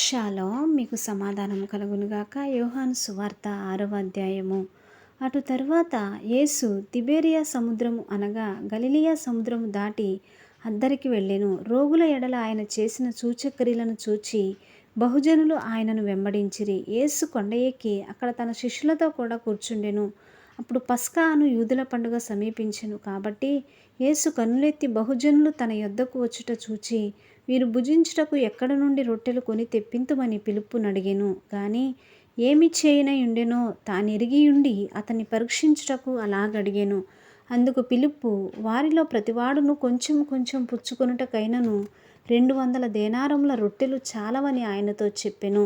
Shalom మీకు సమాధానం కలుగునుగాక. యోహాను సువార్త 6వ అధ్యాయము. అటు తరువాత యేసు తిబేరియా సముద్రము అనగా గలిలియా సముద్రము దాటి అద్దరికి వెళ్ళెను. రోగుల ఎడల ఆయన చేసిన సూచక్రియలను చూచి బహుజనులు ఆయనను వెంబడించిరి. యేసు కొండ ఎక్కి అక్కడ తన శిష్యులతో కూడా కూర్చుండెను. అప్పుడు పస్కా అను యూదుల పండుగ సమీపించెను. కాబట్టి యేసు కన్నులెత్తి బహుజనులు తన యొద్దకు వచ్చుట చూచి, వీరు భుజించుటకు ఎక్కడ నుండి రొట్టెలు కొని తెప్పింతుమని పిలుపునడిగెను. గాని ఏమి చేయనయుండెనో తానెరిగియుండి అతన్ని పరీక్షించుటకు అలాగడిగెను. అందుకు పిలుపు, వారిలో ప్రతివాడును కొంచెం కొంచెం పుచ్చుకొనుటకైనను 200 దేనారముల రొట్టెలు చాలవని ఆయనతో చెప్పెను.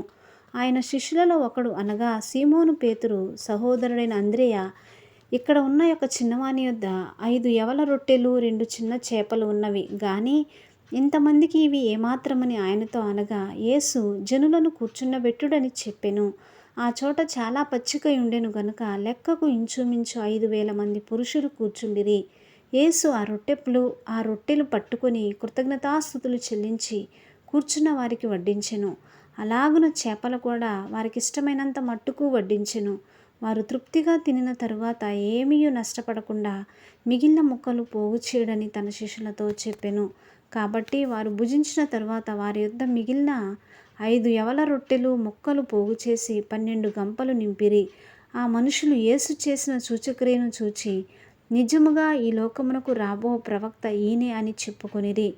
ఆయన శిష్యులలో ఒకడు అనగా సీమోను పేతురు సహోదరుడైన అంద్రెయ, ఇక్కడ ఉన్న ఒక చిన్నవాని యొద్ద 5 యవల రొట్టెలు 2 చిన్న చేపలు ఉన్నవి, గాని ఇంతమందికి ఇవి ఏమాత్రమని ఆయనతో అనగా, యేసు జనులను కూర్చుండబెట్టుడని చెప్పెను. ఆ చోట చాలా పచ్చికై ఉండెను గనుక లెక్కకు ఇంచుమించు 5,000 మంది పురుషులు కూర్చుండిరి. యేసు ఆ రొట్టెలు పట్టుకొని కృతజ్ఞతాస్తుతులు చెల్లించి కూర్చున్న వారికి వడ్డించెను. అలాగున చేపలు కూడా వారికిష్టమైనంత మట్టుకు వడ్డించెను. వారు తృప్తిగా తినిన తరువాత ఏమీయూ నష్టపడకుండా మిగిలిన ముక్కలు పోగు చేయడని తన శిష్యులతో చెప్పెను. కాబట్టి వారు భుజించిన తరువాత వారి యొద్ద మిగిలిన 5 యవల రొట్టెలు ముక్కలు పోగు చేసి 12 గంపలు నింపిరి. ఆ మనుషులు యేసు చేసిన సూచక్రియను చూచి, నిజముగా ఈ లోకమునకు రాబో ప్రవక్త ఈయనే అని చెప్పుకొనిరి.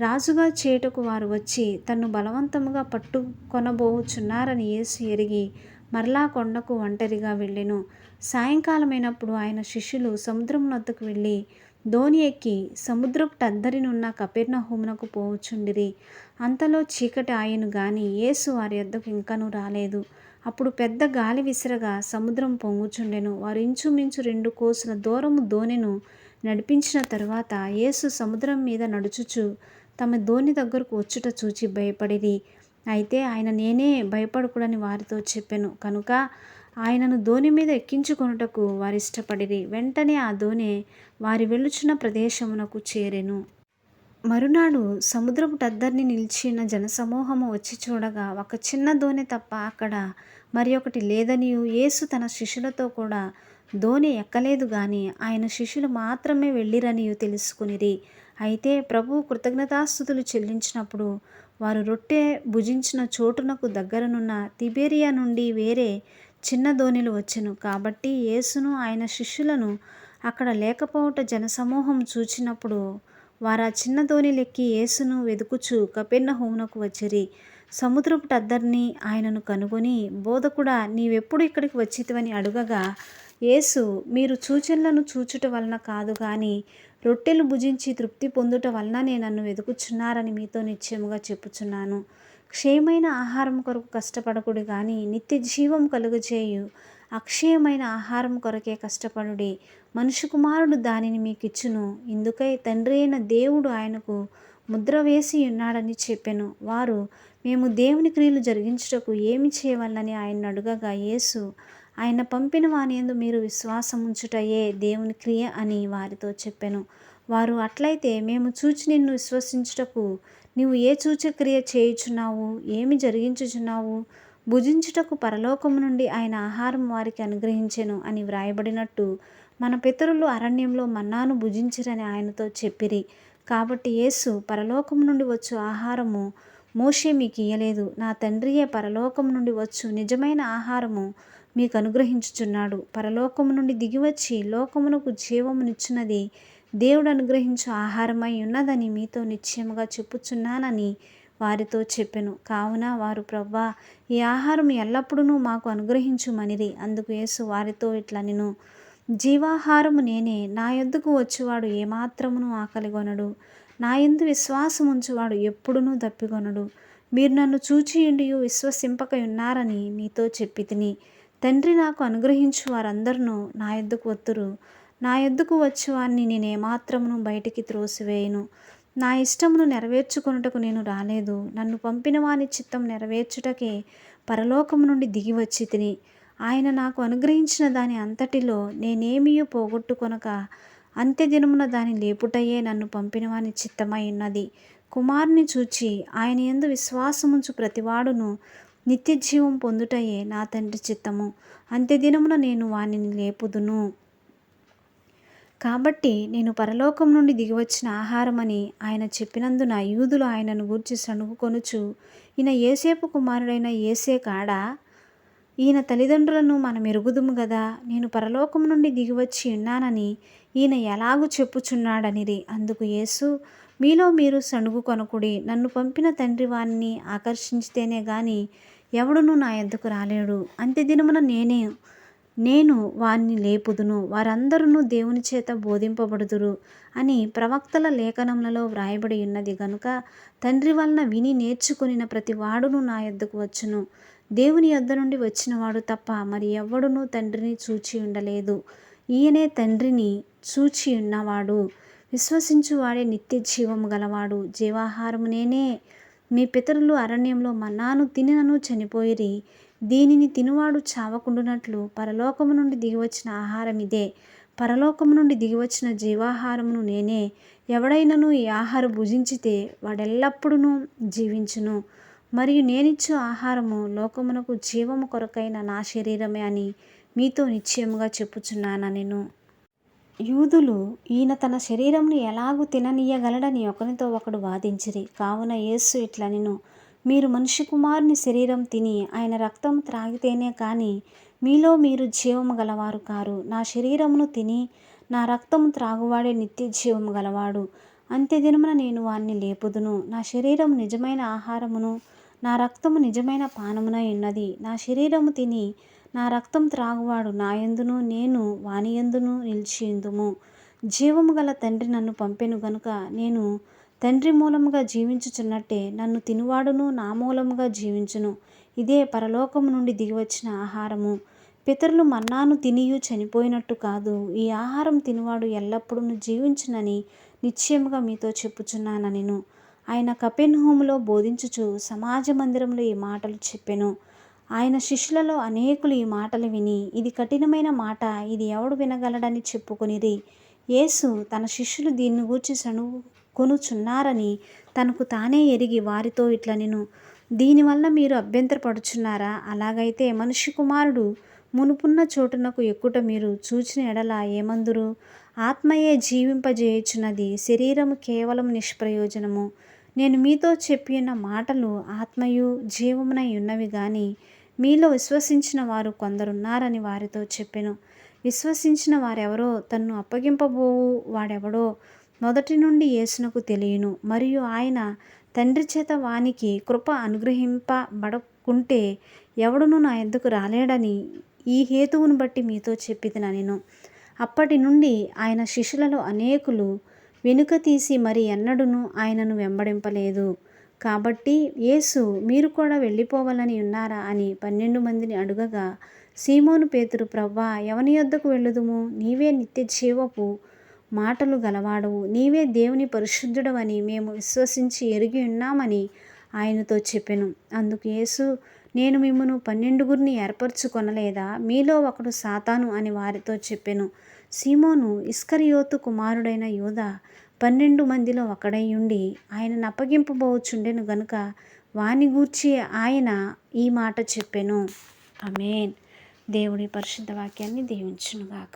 రాజుగా చేయుటకు వారు వచ్చి తన్ను బలవంతముగా పట్టుకొనబోచున్నారని యేసు ఎరిగి మరలా కొండకు ఒంటరిగా వెళ్ళెను. సాయంకాలమైనప్పుడు ఆయన శిష్యులు సముద్రమునొద్దకు వెళ్ళి దోణి ఎక్కి సముద్రపుటద్దరినున్న కపెర్నహూమునకు పోవుచుండిరి. అంతలో చీకటి ఆయెను గాని యేసు వారి యొద్దకు ఇంకనూ రాలేదు. అప్పుడు పెద్ద గాలి విసరగా సముద్రం పొంగుచుండెను. వారు ఇంచుమించు 2 కోసుల దూరము దోణిను నడిపించిన తరువాత యేసు సముద్రం మీద నడుచుచు తమ దోణి దగ్గరకు వచ్చుట చూచి భయపడిరి. అయితే ఆయన నేనే, భయపడకుడని వారితో చెప్పెను. కనుక ఆయనను దోణి మీద ఎక్కించుకొనుటకు వారిష్టపడిరి. వెంటనే ఆ దోణి వారి వెళ్ళుచున్న ప్రదేశమునకు చేరెను. మరునాడు సముద్రపుటద్దరిని నిలిచిన జనసమూహము వచ్చి చూడగా ఒక చిన్న దోణి తప్ప అక్కడ మరి ఒకటి లేదనియు, యేసు తన శిష్యులతో కూడా దోణి ఎక్కలేదు గాని ఆయన శిష్యులు మాత్రమే వెళ్ళిరనియు తెలుసుకునిరి. అయితే ప్రభువు కృతజ్ఞతాస్తుతులు చెల్లించినప్పుడు వారు రొట్టె భుజించిన చోటునకు దగ్గరనున్న తిబేరియా నుండి వేరే చిన్న దోణిలు వచ్చెను. కాబట్టి యేసును ఆయన శిష్యులను అక్కడ లేకపోవుట జనసమూహం చూచినప్పుడు వారా చిన్న దోణిలెక్కి యేసును వెదుకుచు కపెర్నహూమునకు వచ్చిరి. సముద్రపుటద్దరిని ఆయనను కనుగొని, బోధకుడా, నీవెప్పుడు ఇక్కడికి వచ్చితివని అడుగగా, యేసు, మీరు సూచనలను చూచుట వలన కాదు గాని రొట్టెలు భుజించి తృప్తి పొందుట వలననే నన్ను వెదుకుచున్నారని మీతో నిశ్చయముగా చెప్పుచున్నాను. క్షయమైన ఆహారం కొరకు కష్టపడకుడి గాని నిత్య జీవం కలుగజేయు అక్షయమైన ఆహారం కొరకే కష్టపడుడి. మనుష్య కుమారుడు దానిని మీకిచ్చును. ఇందుకై తండ్రి అయిన దేవుడు ఆయనకు ముద్ర వేసి ఉన్నాడని చెప్పెను. వారు, మేము దేవుని క్రియలు జరిగించుటకు ఏమి చేయవలనని ఆయన్ను అడుగగా, యేసు, ఆయన పంపిన వానియందు మీరు విశ్వాసముంచుటయే దేవుని క్రియ అని వారితో చెప్పెను. వారు, అట్లయితే మేము చూచి నిన్ను విశ్వసించుటకు నీవు ఏ సూచక్రియ చేయుచున్నావు, ఏమి జరిగించుచున్నావు? భుజించుటకు పరలోకము నుండి ఆయన ఆహారం వారికి అనుగ్రహించెను అని వ్రాయబడినట్టు మన పితరులు అరణ్యంలో మన్నాను భుజించిరని ఆయనతో చెప్పిరి. కాబట్టి యేసు, పరలోకము నుండి వచ్చు ఆహారము మోషే మీకు ఇయ్యలేదు, నా తండ్రియే పరలోకము నుండి వచ్చు నిజమైన ఆహారము మీకు అనుగ్రహించుచున్నాడు. పరలోకము నుండి దిగివచ్చి లోకమునకు జీవమునిచ్చున్నది దేవుడు అనుగ్రహించు ఆహారమై ఉన్నదని మీతో నిశ్చయముగా చెప్పుచున్నానని వారితో చెప్పెను. కావున వారు, ప్రవ్వా, ఈ ఆహారం ఎల్లప్పుడూ మాకు అనుగ్రహించుమనిరి. అందుకు యేసు వారితో ఇట్లనెను, జీవాహారము నేనే. నా యొద్దకు వచ్చువాడు ఏమాత్రమును ఆకలిగొనడు. నా యందు విశ్వాసముంచువాడు ఎప్పుడునూ దప్పిగొనడు. మీరు నన్ను చూచియుండియు విశ్వసింపక ఉన్నారని మీతో చెప్పితిని. తండ్రి నాకు అనుగ్రహించు వారందరూ నా యొద్దకు వత్తురు. నా యొద్దకు వచ్చువారిని నేనేమాత్రమును బయటికి త్రోసివేయను. నా ఇష్టమును నెరవేర్చుకొనుటకు నేను రాలేదు, నన్ను పంపిన వాని చిత్తం నెరవేర్చుటకే పరలోకము నుండి దిగి వచ్చి తిని. ఆయన నాకు అనుగ్రహించిన దాని అంతటిలో నేనేమీయూ పోగొట్టుకొనక అంత్యదినమున దాని లేపుటయే నన్ను పంపిన వాని చిత్తమై ఉన్నది. కుమారుని చూచి ఆయన యందు విశ్వాసముంచు ప్రతివాడును నిత్యజీవం పొందుటయే నా తండ్రి చిత్తము. అంత్యదినమున నేను వానిని లేపుదును. కాబట్టి నేను పరలోకం నుండి దిగివచ్చిన ఆహారమని ఆయన చెప్పినందున యూదులు ఆయనను గూర్చి సణుగుకొనుచు, ఈయన యోసేపు కుమారుడైన యేసే కాడా? ఈయన తల్లిదండ్రులను మనం ఎరుగుదుము గదా. నేను పరలోకం నుండి దిగివచ్చి ఉన్నానని ఈయన ఎలాగూ చెప్పుచున్నాడనిరి. అందుకు యేసు, మీలో మీరు సణుగు కొనకుడి. నన్ను పంపిన తండ్రి వానిని ఆకర్షించితేనే గాని ఎవడునూ నా యొద్దకు రాలేడు. అంత్యదినమున నేను వారిని లేపుదును. వారందరూ దేవుని చేత బోధింపబడుదురు అని ప్రవక్తల లేఖనములలో వ్రాయబడి ఉన్నది గనుక తండ్రి వలన విని నేర్చుకొనిన ప్రతి వాడును నా యొద్దకు వచ్చును. దేవుని యొద్ద నుండి వచ్చినవాడు తప్ప మరి ఎవ్వడునూ తండ్రిని చూచి ఉండలేదు. ఈయనే తండ్రిని చూచి ఉన్నవాడు. విశ్వసించువాడే నిత్య జీవము గలవాడు. జీవాహారము నేనే. మీ పితరులు అరణ్యంలో మన్నాను తినినను చనిపోయిరి. దీనిని తినువాడు చావకుండునట్లు పరలోకము నుండి దిగివచ్చిన ఆహారం ఇదే. పరలోకము నుండి దిగివచ్చిన జీవాహారమును నేనే. ఎవడైనను ఈ ఆహారం భుజించితే వాడెల్లప్పుడూ జీవించును. మరియు నేనిచ్చు ఆహారము లోకమునకు జీవము కొరకైన నా శరీరమే అని మీతో నిశ్చయముగా చెప్పుచున్నానెను. యూదులు ఈయన తన శరీరమును ఎలాగూ తిననీయగలడని ఒకనితో ఒకడు వాదించిరి. కావున యేసు ఇట్లనెను, మీరు మనుష్య కుమారుని శరీరం తిని ఆయన రక్తం త్రాగితేనే కానీ మీలో మీరు జీవము గలవారు కారు. నా శరీరమును తిని నా రక్తము త్రాగువాడే నిత్య జీవము గలవాడు. అంత్యదినమున నేను వాణ్ణి లేపుదును. నా శరీరము నిజమైన ఆహారమును నా రక్తము నిజమైన పానమునై ఉన్నది. నా శరీరము తిని నా రక్తం త్రాగువాడు నా యందును నేను వాని యందును నిలిచియుందుము. జీవము గల తండ్రి నన్ను పంపెను గనుక నేను తండ్రి మూలముగా జీవించుచున్నట్టే నన్ను తినువాడును నా మూలముగా జీవించును. ఇదే పరలోకము నుండి దిగివచ్చిన ఆహారము. పితరులు మన్నాను తినియు చనిపోయినట్టు కాదు. ఈ ఆహారం తినువాడు ఎల్లప్పుడూ జీవించునని నిశ్చయముగా మీతో చెప్పుచున్నానెను. ఆయన కపెర్నహూములో బోధించుచు సమాజ మందిరంలో ఈ మాటలు చెప్పెను. ఆయన శిష్యులలో అనేకులు ఈ మాటలు విని, ఇది కఠినమైన మాట, ఇది ఎవడు వినగలడని చెప్పుకొనిరి. యేసు తన శిష్యులు దీన్ని గూర్చి సణుగుకొనుచున్నారని తనకు తానే ఎరిగి వారితో ఇట్లనెను, దీనివల్ల మీరు అభ్యంతరపడుచున్నారా? అలాగైతే మనుష్య కుమారుడు మునుపున్న చోటునకు ఎక్కుట మీరు చూచిన ఎడల ఏమందురు? ఆత్మయే జీవింపజేయుచున్నది, శరీరము కేవలం నిష్ప్రయోజనము. నేను మీతో చెప్పియున్న మాటలు ఆత్మయు జీవమునై ఉన్నవి గాని మీలో విశ్వసించిన వారు కొందరున్నారని వారితో చెప్పెను. విశ్వసించిన వారెవరో తన్ను అప్పగింపబోవు వాడెవడో మొదటి నుండి యేసునకు తెలియను. మరియు ఆయన తండ్రి చేత వానికి కృప అనుగ్రహింపబడకుంటే ఎవడునూ నా యొద్దకు రాలేడని ఈ హేతువును బట్టి మీతో చెప్పితినెను. అప్పటి నుండి ఆయన శిష్యులలో అనేకులు వెనుక తీసి మరి ఎన్నడూనూ ఆయనను వెంబడింపలేదు. కాబట్టి యేసు, మీరు కూడా వెళ్ళిపోవాలని ఉన్నారా అని 12 మందిని అడుగగా, సీమోను పేతురు, ప్రవ్వా, ఎవని యొద్దకు వెళ్ళుదుము? నీవే నిత్య జీవపు మాటలు గలవాడవు. నీవే దేవుని పరిశుద్ధుడవని మేము విశ్వసించి ఎరిగి ఉన్నామని ఆయనతో చెప్పెను. అందుకు యేసు, నేను మిమ్మును 12 ఏర్పరచుకొనలేదా? మీలో ఒకడు సాతాను అని వారితో చెప్పెను. సీమోను ఇస్కరియోతు కుమారుడైన యూదా 12 మందిలో ఒకడై ఉండి ఆయనను అప్పగింపబోచుండెను గనుక వాని గూర్చి ఆయన ఈ మాట చెప్పెను. ఆమేన్. దేవుడి పరిశుద్ధ వాక్యాన్ని దీవించునుగాక.